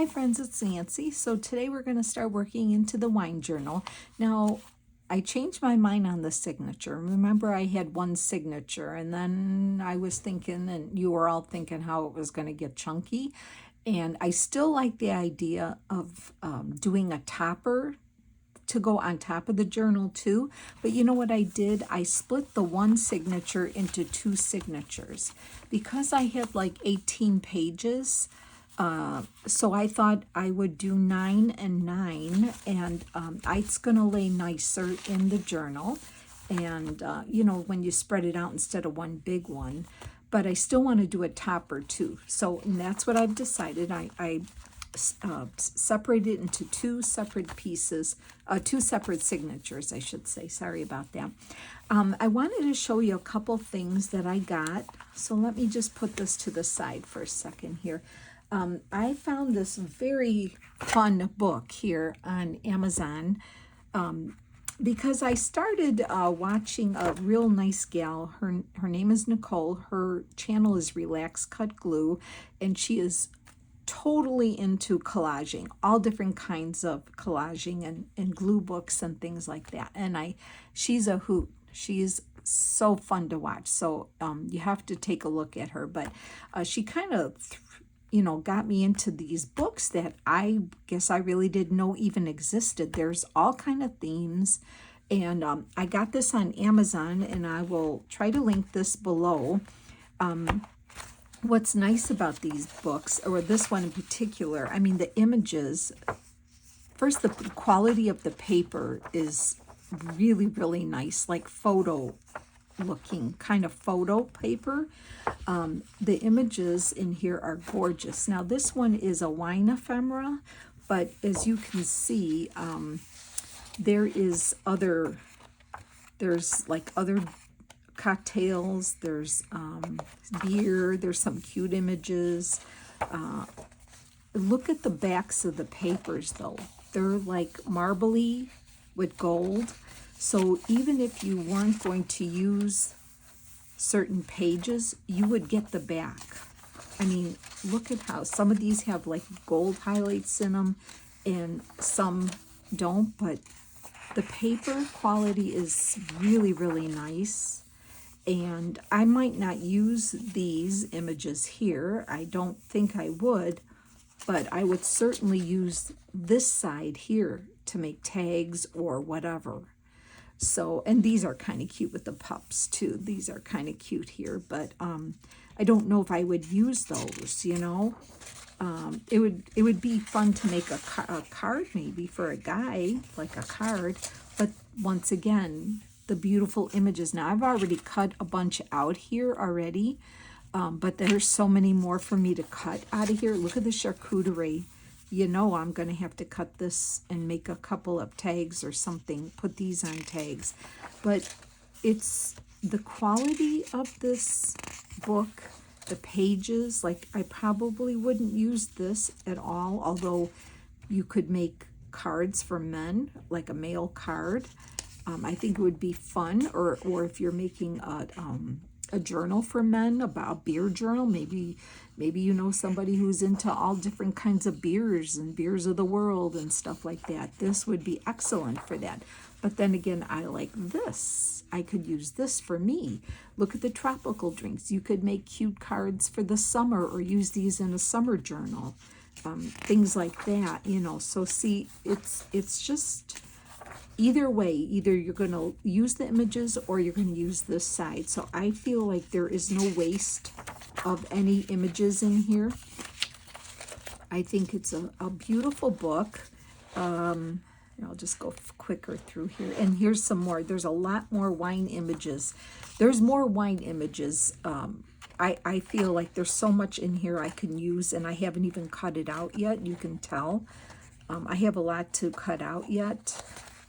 Hi friends, it's Nancy. So today we're going to start working into the wine journal. Now, I changed my mind on the signature. Remember, I had one signature, and then I was thinking, and you were all thinking how it was going to get chunky. And I still like the idea of doing a topper to go on top of the journal too. But you know what I did? I split the one signature into two signatures because I had like 18 pages. So I thought I would do 9 and 9, and it's going to lay nicer in the journal. And, you know, when you spread it out instead of one big one. But I still want to do a topper too. So and that's what I've decided. I separated it into two separate pieces, two separate signatures, I should say. Sorry about that. I wanted to show you a couple things that I got. So let me just put this to the side for a second here. I found this very fun book here on Amazon because I started watching a real nice gal. Her name is Nicole. Her channel is Relax Cut Glue, and she is totally into collaging, all different kinds of collaging and glue books and things like that. And she's a hoot. She's so fun to watch. So you have to take a look at her. But she kind of got me into these books that I guess I really didn't know even existed. There's all kind of themes, and I got this on Amazon, and I will try to link this below. What's nice about these books, or this one in particular, I mean, the images, first, the quality of the paper is really, really nice, like photo looking, kind of photo paper. The images in here are gorgeous. Now this one is a wine ephemera, but as you can see, there's like other cocktails, there's beer, there's some cute images. Look at the backs of the papers though. They're like marbly with gold. So even if you weren't going to use certain pages, you would get the back. I mean, look at how some of these have like gold highlights in them and some don't, but the paper quality is really, really nice. And I might not use these images here. I don't think I would, but I would certainly use this side here to make tags or whatever. So, and these are kind of cute with the pups too. These are kind of cute here, but I don't know if I would use those, you know. It would be fun to make a card maybe for a guy, like a card. But once again, the beautiful images. Now, I've already cut a bunch out here already, but there's so many more for me to cut out of here. Look at the charcuterie. You know I'm going to have to cut this and make a couple of tags or something, put these on tags. But it's the quality of this book, the pages, like I probably wouldn't use this at all, although you could make cards for men, like a male card. I think it would be fun, or if you're making a journal for men, about a beer journal, maybe you know somebody who's into all different kinds of beers and beers of the world and stuff like that. This would be excellent for that. But then again, I like this. I could use this for me. Look at the tropical drinks. You could make cute cards for the summer or use these in a summer journal. Things like that, you know. So see, it's just either way, either you're going to use the images or you're going to use this side. So I feel like there is no waste of any images in here. I think it's a beautiful book. I'll just go quicker through here. And here's some more. There's a lot more wine images. There's more wine images. I feel like there's so much in here I can use, and I haven't even cut it out yet. You can tell. I have a lot to cut out yet.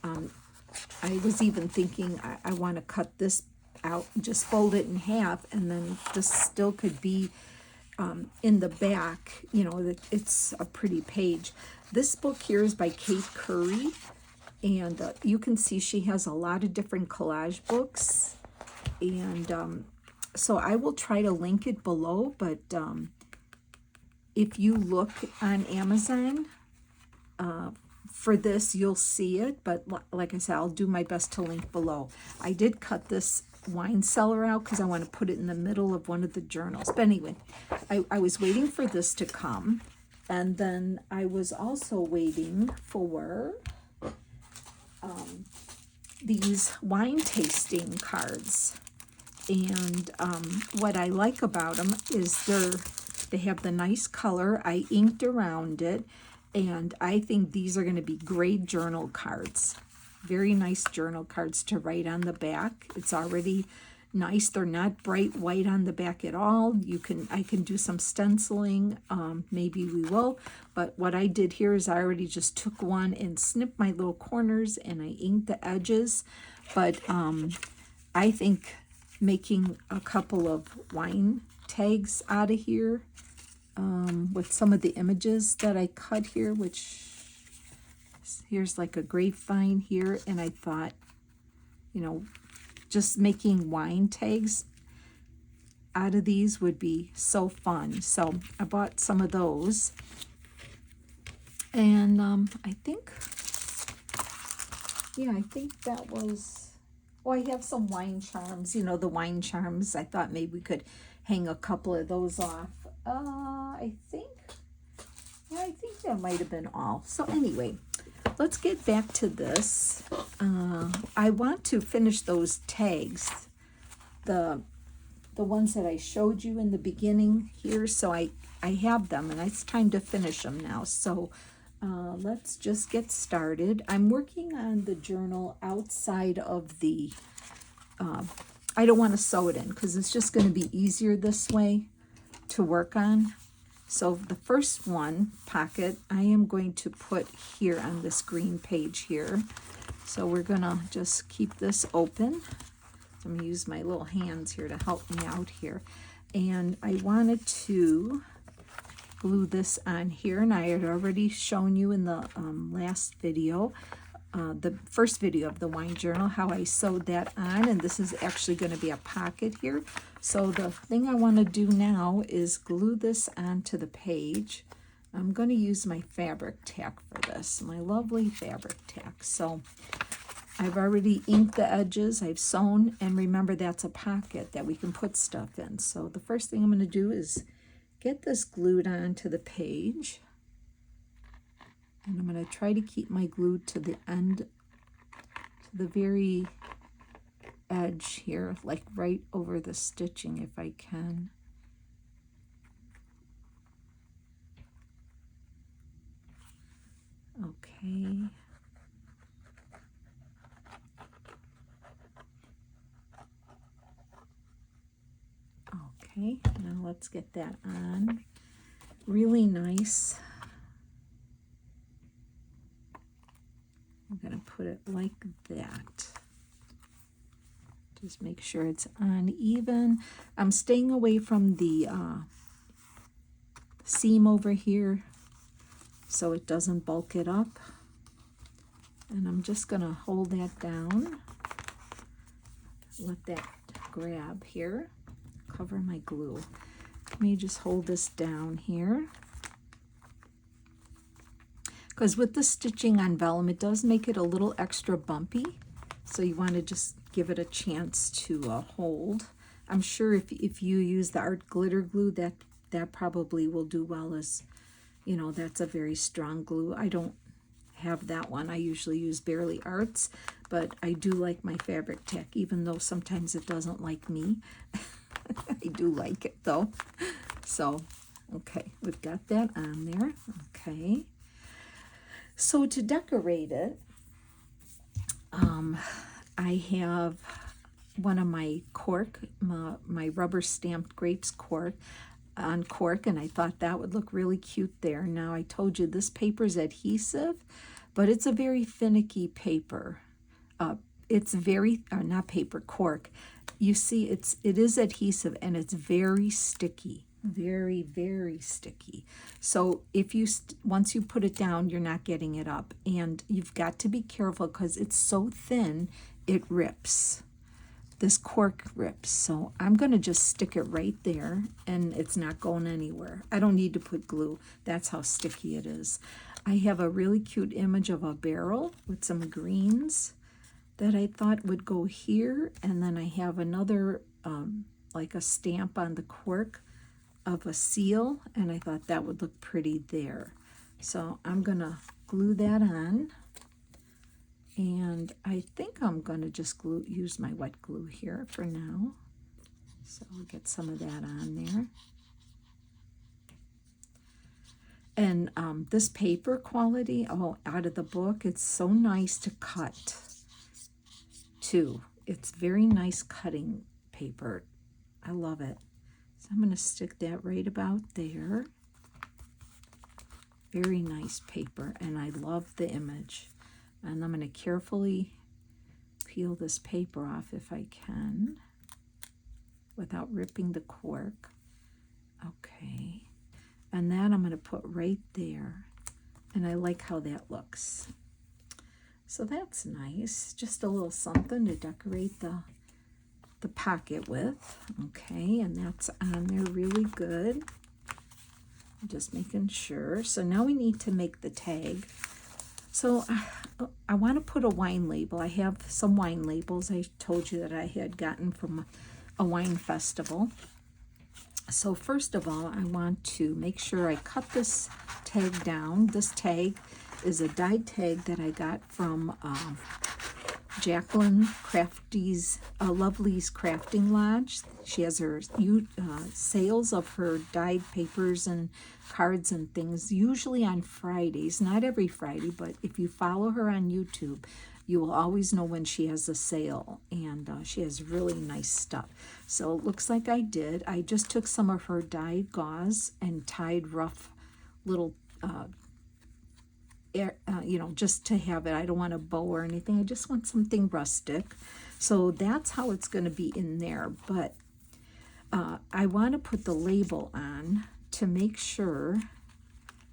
I was even thinking I want to cut this out, just fold it in half, and then this still could be in the back. You know, it's a pretty page. This book here is by Kate Curry, and you can see she has a lot of different collage books, and so I will try to link it below, but if you look on Amazon for this, you'll see it, but like I said, I'll do my best to link below. I did cut this wine cellar out because I want to put it in the middle of one of the journals. But anyway, I was waiting for this to come, and then I was also waiting for these wine tasting cards. And what I like about them is they have the nice color. I inked around it, and I think these are going to be great journal cards. Very nice journal cards to write on the back. It's already nice. They're not bright white on the back at all. I can do some stenciling. Maybe we will. But what I did here is I already just took one and snipped my little corners, and I inked the edges. But I think making a couple of wine tags out of here with some of the images that I cut here, which here's like a grapevine here, and I thought, just making wine tags out of these would be so fun. So I bought some of those, and I think that was, I have some wine charms, the wine charms. I thought maybe we could hang a couple of those off. I think that might have been all. So anyway, let's get back to this. I want to finish those tags, the ones that I showed you in the beginning here. So I have them, and it's time to finish them now. So let's just get started. I'm working on the journal outside of the, I don't want to sew it in because it's just going to be easier this way to work on. So the first pocket I am going to put here on this green page here. So we're going to just keep this open. So I'm going to use my little hands here to help me out here. And I wanted to glue this on here, and I had already shown you in the last video, the first video of the wine journal, how I sewed that on, and this is actually going to be a pocket here. So the thing I want to do now is glue this onto the page. I'm going to use my fabric tack for this, my lovely fabric tack. So I've already inked the edges, I've sewn, and remember that's a pocket that we can put stuff in. So the first thing I'm going to do is get this glued onto the page. And I'm going to try to keep my glue to the end, to the very edge here, like right over the stitching if I can. Okay. Okay, now let's get that on. Really nice. I'm going to put it like that. Just make sure it's uneven. I'm staying away from the seam over here so it doesn't bulk it up. And I'm just going to hold that down. Let that grab here. Cover my glue. Let me just hold this down here. Because with the stitching on vellum, it does make it a little extra bumpy. So you want to just give it a chance to hold. I'm sure if you use the art glitter glue, that probably will do well, as that's a very strong glue. I don't have that one. I usually use Barely Arts, but I do like my fabric tack, even though sometimes it doesn't like me. I do like it though. So, okay, we've got that on there. Okay. So to decorate it, I have one of my cork, my rubber stamped grapes cork on cork, and I thought that would look really cute there. Now I told you this paper is adhesive, but it's a very finicky paper. It's very, not paper, cork. You see, it is adhesive, and it's very sticky. Very, very sticky. So if you once you put it down, you're not getting it up, and you've got to be careful because it's so thin it rips. this cork rips. So I'm going to just stick it right there, and it's not going anywhere. I don't need to put glue. That's how sticky it is. I have a really cute image of a barrel with some greens that I thought would go here, and then I have another like a stamp on the cork of a seal, and I thought that would look pretty there. So I'm gonna glue that on, and I think I'm gonna just use my wet glue here for now. So I'll get some of that on there. And this paper quality, out of the book, it's so nice to cut too. It's very nice cutting paper. I love it. So I'm going to stick that right about there. Very nice paper, and I love the image. And I'm going to carefully peel this paper off if I can without ripping the cork. Okay. And that I'm going to put right there. And I like how that looks. So that's nice. Just a little something to decorate the pocket with. Okay, and that's on there really good. Just making sure. So now we need to make the tag. So I want to put a wine label. I have some wine labels I told you that I had gotten from a wine festival. So first of all, I want to make sure I cut this tag down. This tag is a dyed tag that I got from Jacqueline Lovely's Crafting Lodge. She has her sales of her dyed papers and cards and things, usually on Fridays. Not every Friday, but if you follow her on YouTube, you will always know when she has a sale, and she has really nice stuff. So it looks like I did. I just took some of her dyed gauze and tied rough little just to have it. I don't want a bow or anything. I just want something rustic. So that's how it's going to be in there. But I want to put the label on to make sure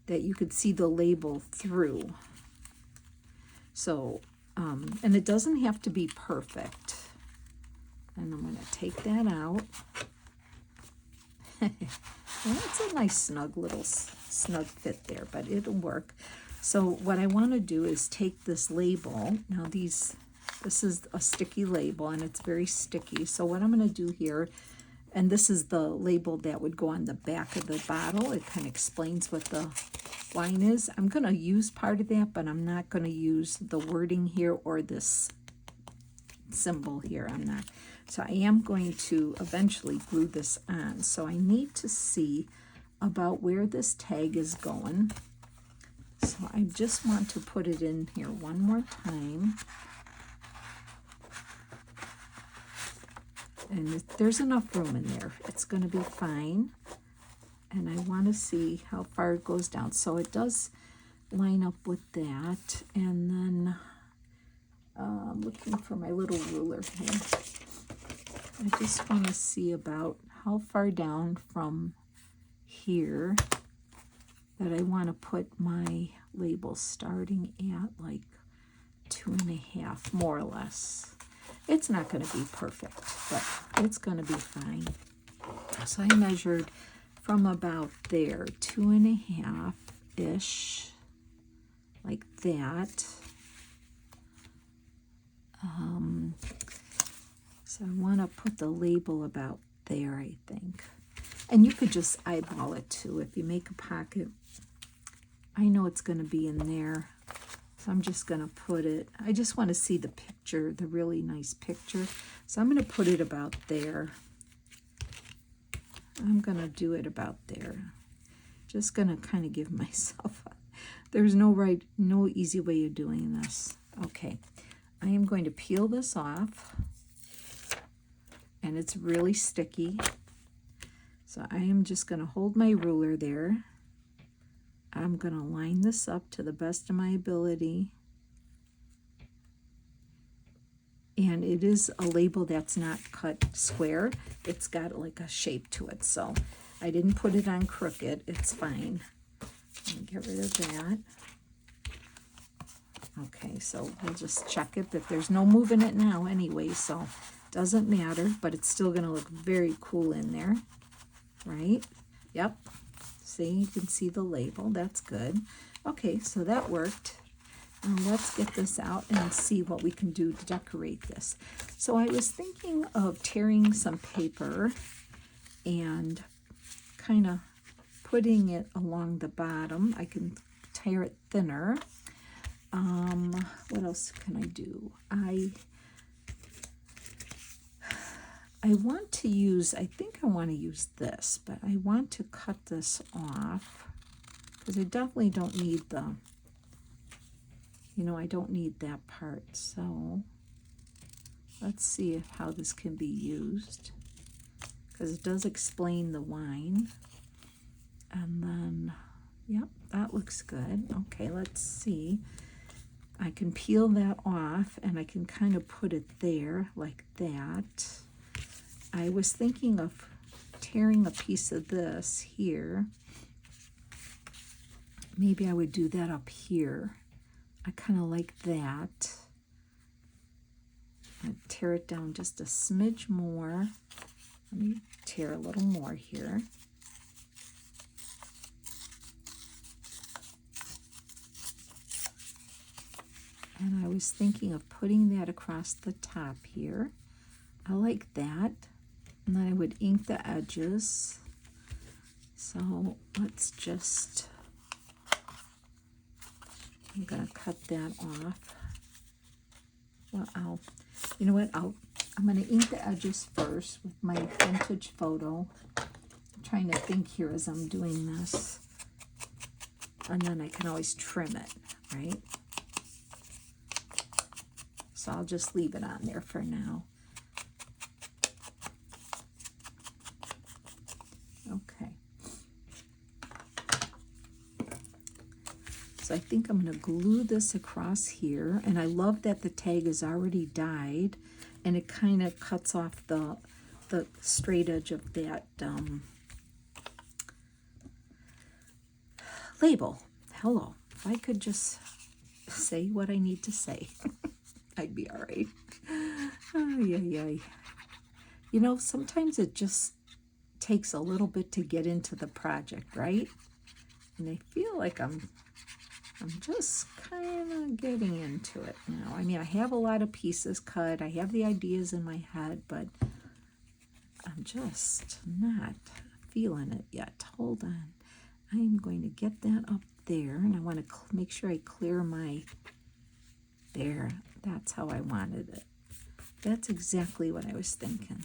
that you could see the label through. So, and it doesn't have to be perfect. And I'm going to take that out. Well, it's a nice snug fit there, but it'll work. So what I want to do is take this label. Now this is a sticky label, and it's very sticky. So what I'm going to do here, and this is the label that would go on the back of the bottle. It kind of explains what the wine is. I'm going to use part of that, but I'm not going to use the wording here or this symbol here. I'm not. So I am going to eventually glue this on. So I need to see about where this tag is going. So I just want to put it in here one more time. And if there's enough room in there, it's going to be fine. And I want to see how far it goes down. So it does line up with that. And then I'm looking for my little ruler here. I just want to see about how far down from here that I want to put my label, starting at like 2.5, more or less. It's not going to be perfect, but it's going to be fine. So I measured from about there, 2.5-ish, like that. So I want to put the label about there, I think. And you could just eyeball it too. If you make a pocket, I know it's going to be in there. So I'm just going to put it, I just want to see the picture, the really nice picture. So I'm going to put it about there. I'm going to do it about there. Just going to kind of give myself there's no easy way of doing this. Okay, I am going to peel this off. And it's really sticky. So I am just going to hold my ruler there. I'm going to line this up to the best of my ability. And it is a label that's not cut square. It's got like a shape to it. So I didn't put it on crooked. It's fine. Get rid of that. Okay, so we'll just check it, but there's no moving it now anyway, so Doesn't matter, but it's still going to look very cool in there, right? Yep. See, you can see the label. That's good. Okay, so that worked. Let's get this out and see what we can do to decorate this. So I was thinking of tearing some paper and kind of putting it along the bottom. I can tear it thinner. What else can I do? I want to use, I think I want to use this, but I want to cut this off because I definitely don't need the, I don't need that part. So let's see how this can be used, because it does explain the wine. And then, yep, that looks good. Okay, let's see. I can peel that off and I can kind of put it there like that. I was thinking of tearing a piece of this here. Maybe I would do that up here. I kind of like that. I'd tear it down just a smidge more. Let me tear a little more here. And I was thinking of putting that across the top here. I like that. And then I would ink the edges. So let's just, I'm going to cut that off. Well, you know what, I'm going to ink the edges first with my vintage photo. I'm trying to think here as I'm doing this. And then I can always trim it, right? So I'll just leave it on there for now. Okay. So I think I'm going to glue this across here. And I love that the tag is already dyed. And it kind of cuts off the straight edge of that label. Hello. If I could just say what I need to say, I'd be all right. Sometimes it just takes a little bit to get into the project, right? And I feel like I'm just kind of getting into it now. I mean, I have a lot of pieces cut. I have the ideas in my head, but I'm just not feeling it yet. Hold on. I'm going to get that up there, and I want to make sure I clear my, there. That's how I wanted it. That's exactly what I was thinking.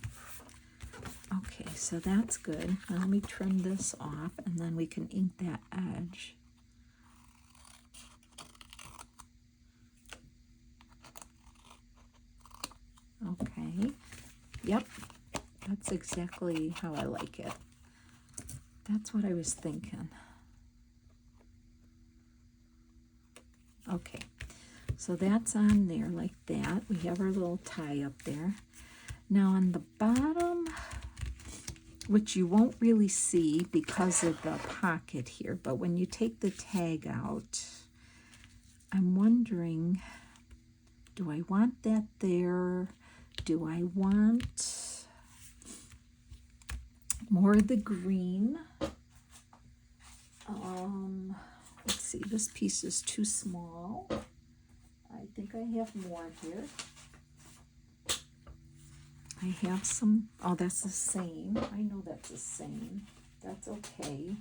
Okay, so that's good. Now let me trim this off, and then we can ink that edge. Okay, yep, that's exactly how I like it. That's what I was thinking. Okay, so that's on there like that. We have our little tie up there. Now on the bottom, which you won't really see because of the pocket here, but when you take the tag out, I'm wondering, do I want that there? Do I want more of the green? Let's see, this piece is too small. I think I have more here. I have some, oh, that's the same. I know that's the same. That's okay.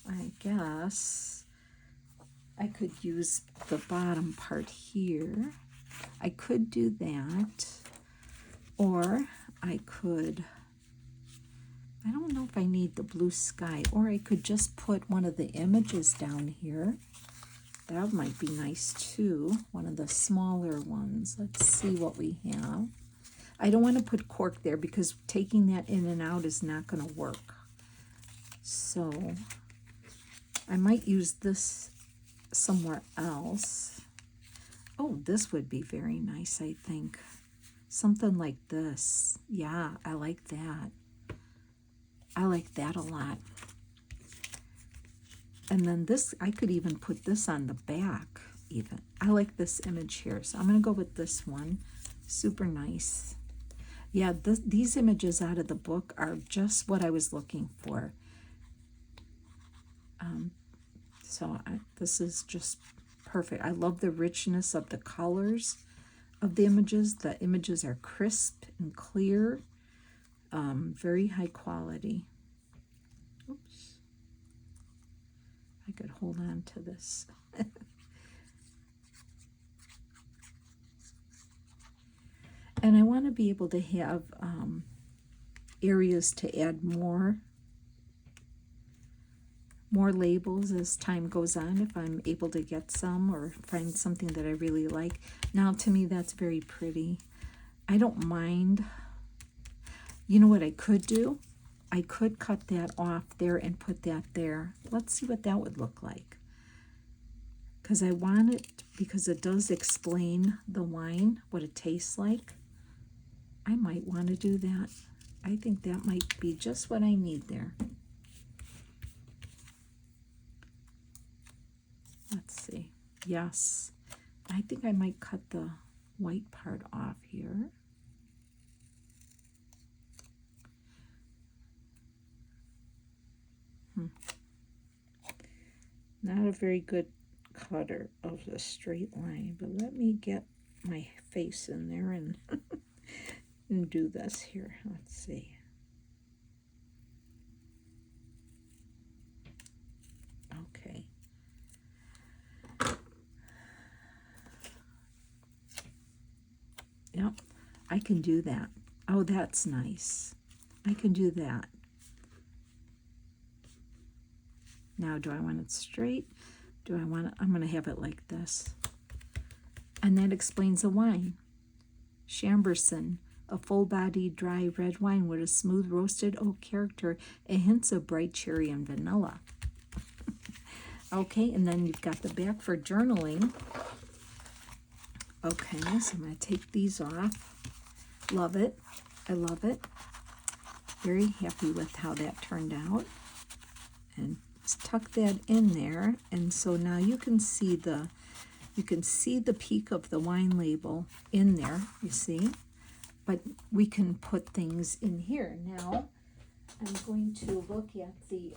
I guess I could use the bottom part here. I could do that, or I could, I don't know if I need the blue sky, or I could just put one of the images down here. That might be nice too, one of the smaller ones. Let's see what we have. I don't want to put cork there because taking that in and out is not going to work. So I might use this somewhere else. Oh, this would be very nice, I think. Something like this. Yeah, I like that. I like that a lot. And then this, I could even put this on the back even. I like this image here, so I'm going to go with this one. Super nice. Yeah, these images out of the book are just what I was looking for. This is just perfect. I love the richness of the colors of the images. The images are crisp and clear, very high quality. Oops. I could hold on to this. And I want to be able to have areas to add more labels as time goes on, if I'm able to get some or find something that I really like. Now, to me, that's very pretty. I don't mind. You know what I could do? I could cut that off there and put that there. Let's see what that would look like. Because I want it, because it does explain the wine, what it tastes like. I might want to do that. I think that might be just what I need there. Let's see. Yes. I think I might cut the white part off here. Not a very good cutter of the straight line, but let me get my face in there and, and do this here. Let's see. Okay. Yep, I can do that. Oh, that's nice. I can do that. Now, do I want it straight? Do I want it? I'm going to have it like this. And that explains the wine. Chambourcin, a full-bodied dry red wine with a smooth roasted oak character and hints of bright cherry and vanilla. Okay, and then you've got the back for journaling. Okay, so I'm going to take these off. Love it. I love it. Very happy with how that turned out. And tuck that in there. And so now you can see the peak of the wine label in there, you see. But we can put things in here. Now I'm going to look at the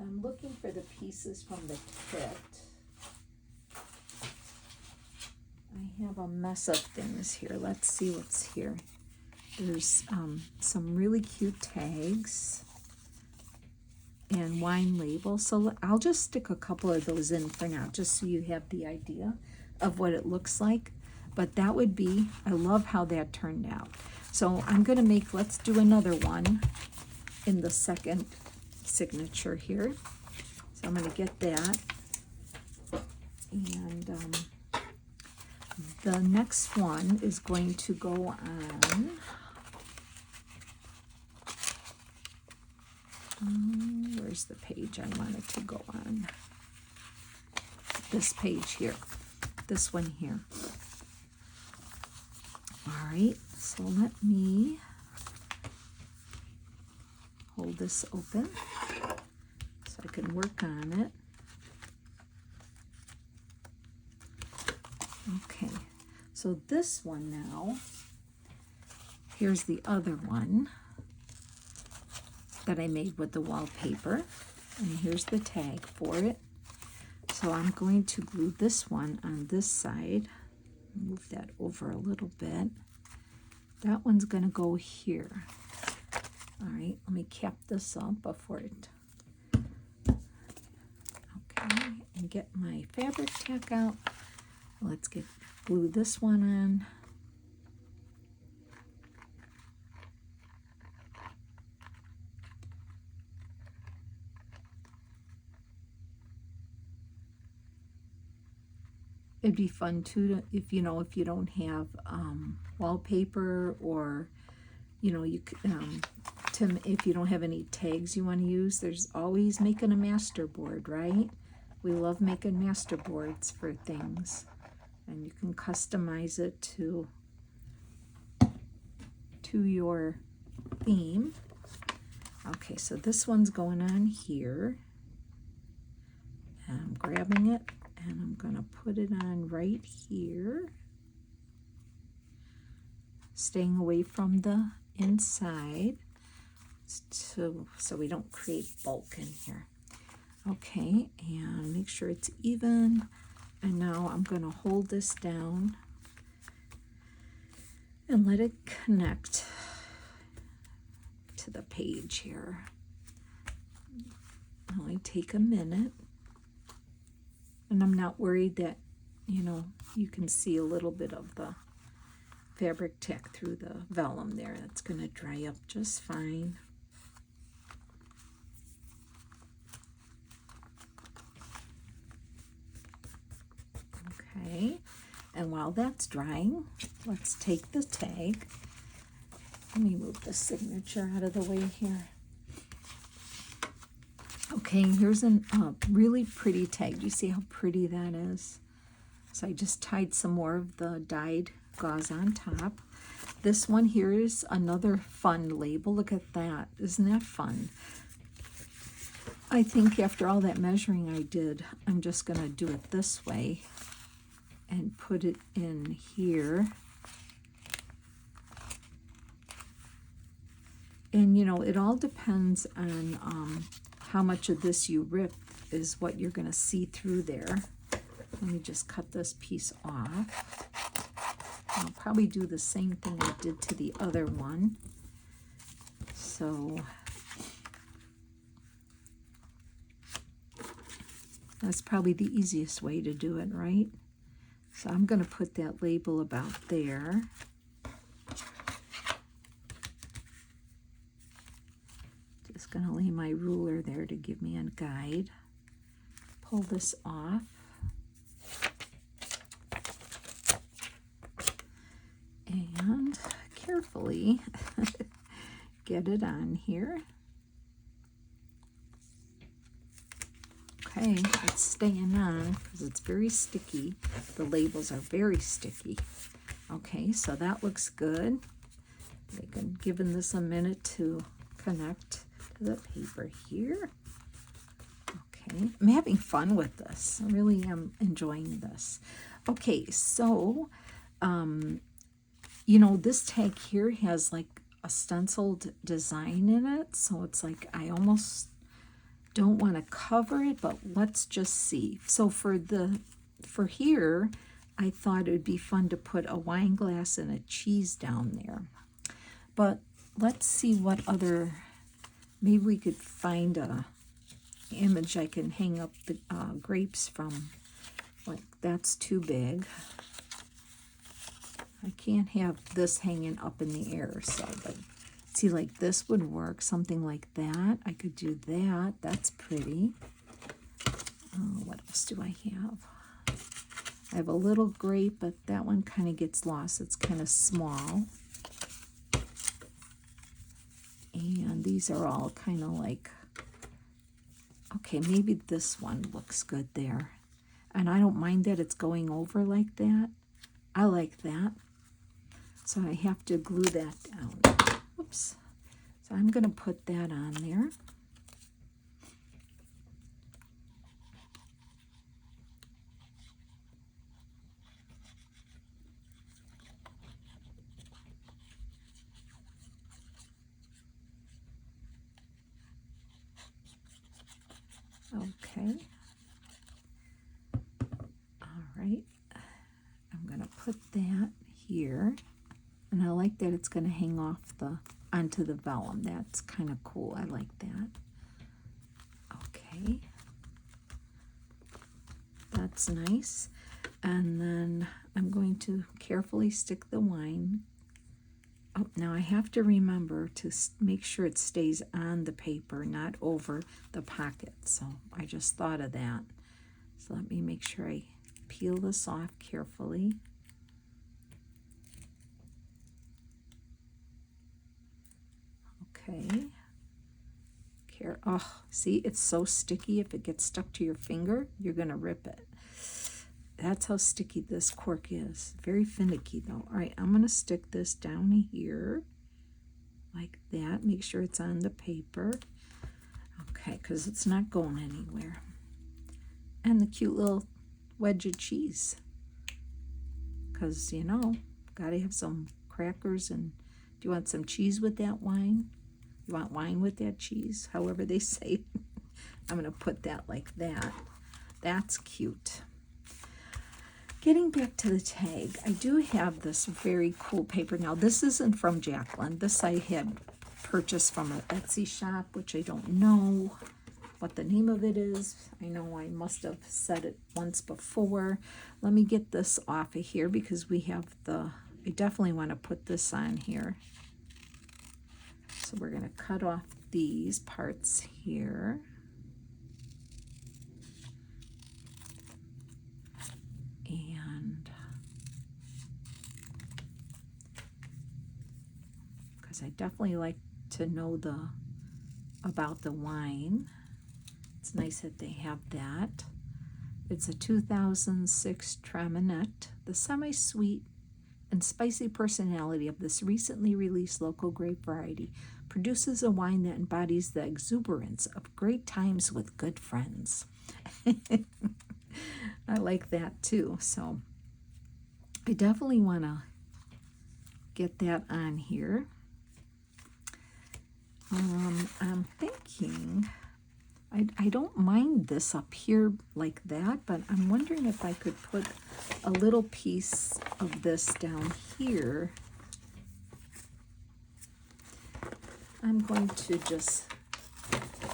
I'm looking for the pieces from the kit. I have a mess of things here. Let's see what's here. There's some really cute tags and wine labels. So I'll just stick a couple of those in for now, just so you have the idea of what it looks like. But that would be, I love how that turned out. So I'm going to make, let's do another one in the second signature here. So I'm going to get that. And the next one is going to go on, where's the page I want it to go on? This page here, this one here. All right, so let me hold this open so I can work on it. Okay, so this one now, here's the other one that I made with the wallpaper, and here's the tag for it. So I'm going to glue this one on this side. Move that over a little bit. That one's going to go here. All right, let me cap this up before it. Okay, and get my fabric tack out. Let's glue this one on. It'd be fun too if you don't have wallpaper, or you if you don't have any tags you want to use. There's always making a master board, right? We love making master boards for things, and you can customize it to your theme. Okay, so this one's going on here. I'm grabbing it And I'm going to put it on right here, staying away from the inside so we don't create bulk in here. Okay, and make sure it's even. And now I'm going to hold this down and let it connect to the page here. Only take a minute. And I'm not worried that, you know, you can see a little bit of the fabric tack through the vellum there. That's going to dry up just fine. Okay, and while that's drying, let's take the tag. Let me move the signature out of the way here. Okay, here's a really pretty tag. Do you see how pretty that is? So I just tied some more of the dyed gauze on top. This one here is another fun label. Look at that. Isn't that fun? I think after all that measuring I did, I'm just going to do it this way and put it in here. And you know, it all depends on how much of this you rip is what you're going to see through there. Let me just cut this piece off. I'll probably do the same thing I did to the other one. So that's probably the easiest way to do it, right? So I'm going to put that label about there. Just going to lay my ruler there to give me a guide. Pull this off. And carefully get it on here. Okay, it's staying on because it's very sticky. The labels are very sticky. Okay, so that looks good. I'm giving this a minute to connect to the paper here. Okay, I'm having fun with this. I really am enjoying this. Okay, so, you know, this tag here has like a stenciled design in it. So it's like I almost don't want to cover it, but let's just see. So for here, I thought it would be fun to put a wine glass and a cheese down there. But let's see what other, maybe we could find a image I can hang up the grapes from. Like, that's too big. I can't have this hanging up in the air, so, but see, like this would work, something like that. I could do that. That's pretty. What else do I have? I have a little grape, but that one kind of gets lost. It's kind of small. And these are all kind of like, okay, maybe this one looks good there. And I don't mind that it's going over like that. I like that. So I have to glue that down. Oops. So I'm going to put that on there. Okay. All right. I'm going to put that here. And I like that it's going to hang off onto the vellum. That's kind of cool. I like that. Okay. That's nice. And then I'm going to carefully stick the wine. Oh, now I have to remember to make sure it stays on the paper, not over the pocket. So I just thought of that. So let me make sure I peel this off carefully. Okay. Oh, see, it's so sticky. If it gets stuck to your finger, you're going to rip it. That's how sticky this cork is. Very finicky, though. All right, I'm going to stick this down here like that. Make sure it's on the paper. Okay, because it's not going anywhere. And the cute little wedge of cheese. Because, you know, gotta have some crackers. And do you want some cheese with that wine? You want wine with that cheese? However they say. I'm going to put that like that. That's cute. Getting back to the tag, I do have this very cool paper. Now, this isn't from Jacqueline. This I had purchased from an Etsy shop, which I don't know what the name of it is. I know I must have said it once before. Let me get this off of here because we have I definitely want to put this on here. So we're going to cut off these parts here. And because I definitely like to know about the wine. It's nice that they have that. It's a 2006 Traminette. The semi-sweet and spicy personality of this recently released local grape variety produces a wine that embodies the exuberance of great times with good friends. I like that too. So I definitely want to get that on here. I'm thinking I don't mind this up here like that, but I'm wondering if I could put a little piece of this down here. I'm going to just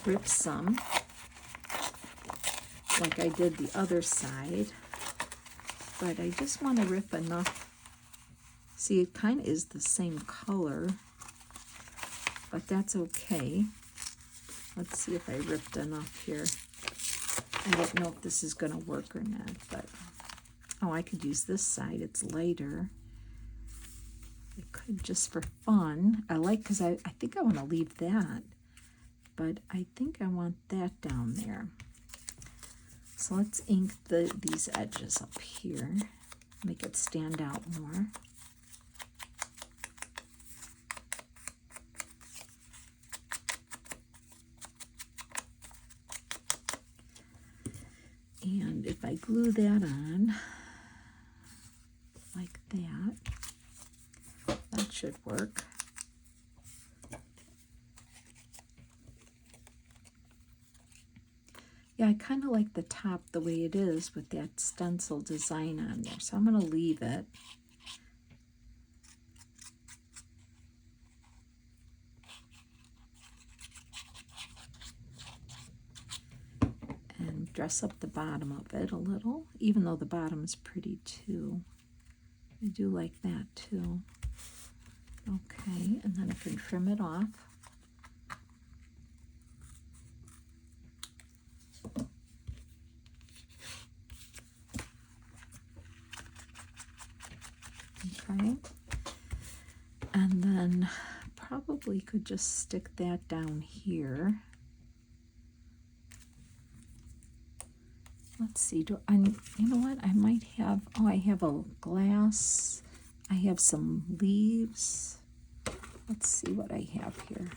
rip some like I did the other side, but I just want to rip enough. See, it kind of is the same color, but that's okay. Let's see if I ripped enough here. I don't know if this is going to work or not, but oh, I could use this side. It's lighter. I could just for fun. I like, because I think I want to leave that, but I think I want that down there. So let's ink these edges up here, make it stand out more. And if I glue that on like that, that should work. Yeah, I kind of like the top the way it is with that stencil design on there. So I'm going to leave it. And dress up the bottom of it a little, even though the bottom is pretty too. I do like that too. Okay, and then I can trim it off. Okay, and then probably could just stick that down here. Let's see, you know what, I might have, oh, I have a glass, I have some leaves. Let's see what I have here.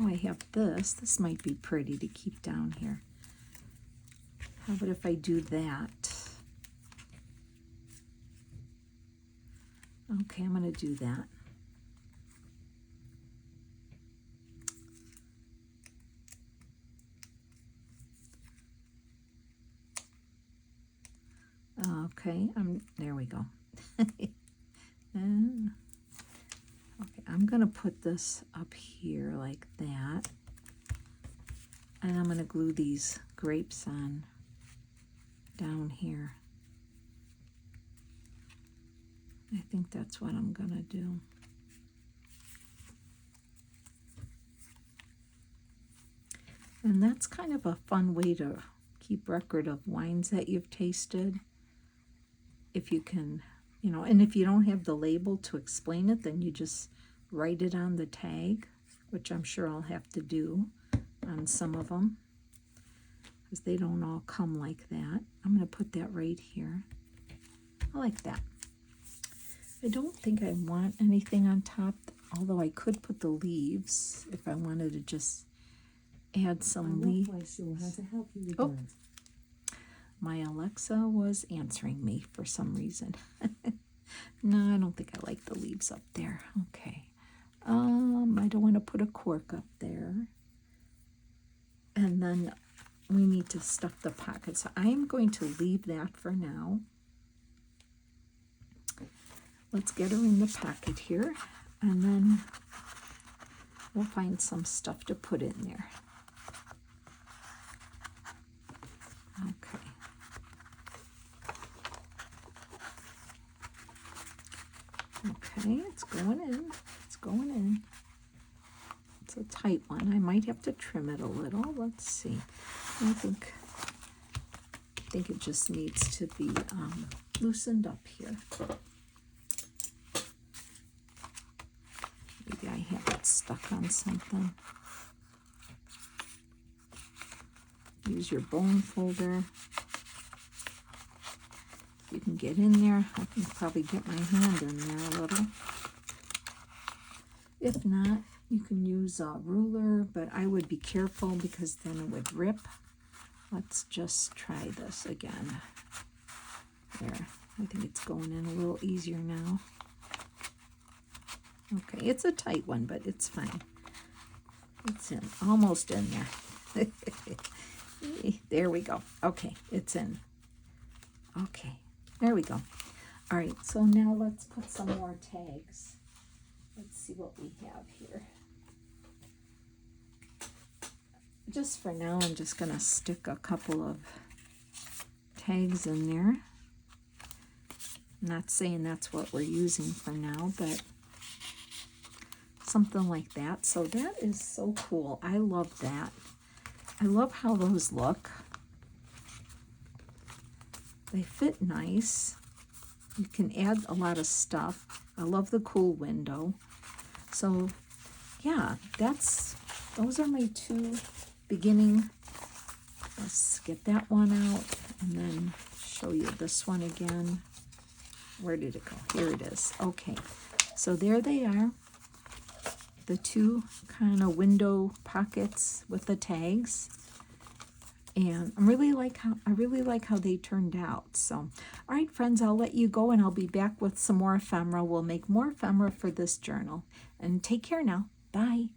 Oh, I have this might be pretty to keep down here. How about if I do that? Okay, I'm going to do that. Okay, there we go. Okay, I'm going to put this up here like that. And I'm going to glue these grapes on down here. I think that's what I'm going to do. And that's kind of a fun way to keep record of wines that you've tasted. If you can, you know, and if you don't have the label to explain it, then you just write it on the tag, which I'm sure I'll have to do on some of them, because they don't all come like that. I'm going to put that right here. I like that. I don't think I want anything on top, although I could put the leaves if I wanted to just add some leaves. How to help you with that. My Alexa was answering me for some reason. No, I don't think I like the leaves up there. Okay. I don't want to put a cork up there. And then we need to stuff the pocket. So I am going to leave that for now. Let's get her in the pocket here, and then we'll find some stuff to put in there. Okay. Okay, it's going in. It's going in. It's a tight one. I might have to trim it a little. Let's see. I think it just needs to be loosened up here. Maybe I have it stuck on something. Use your bone folder. You can get in there. I can probably get my hand in there a little. If not, you can use a ruler, but I would be careful because then it would rip. Let's just try this again. There, I think it's going in a little easier now. Okay, it's a tight one, but it's fine. It's in, almost in there. There we go. Okay, it's in. Okay, there we go. All right, so now let's put some more tags. Let's see what we have here. Just for now, I'm just going to stick a couple of tags in there. I'm not saying that's what we're using for now, but something like that. So that is so cool. I love that. I love how those look. They fit nice. You can add a lot of stuff. I love the cool window. So yeah, those are my two beginning. Let's get that one out and then show you this one again. Where did it go? Here it is. Okay, so there they are. The two kind of window pockets with the tags. And I really like how they turned out. So, all right, friends, I'll let you go, and I'll be back with some more ephemera. We'll make more ephemera for this journal. And take care now. Bye.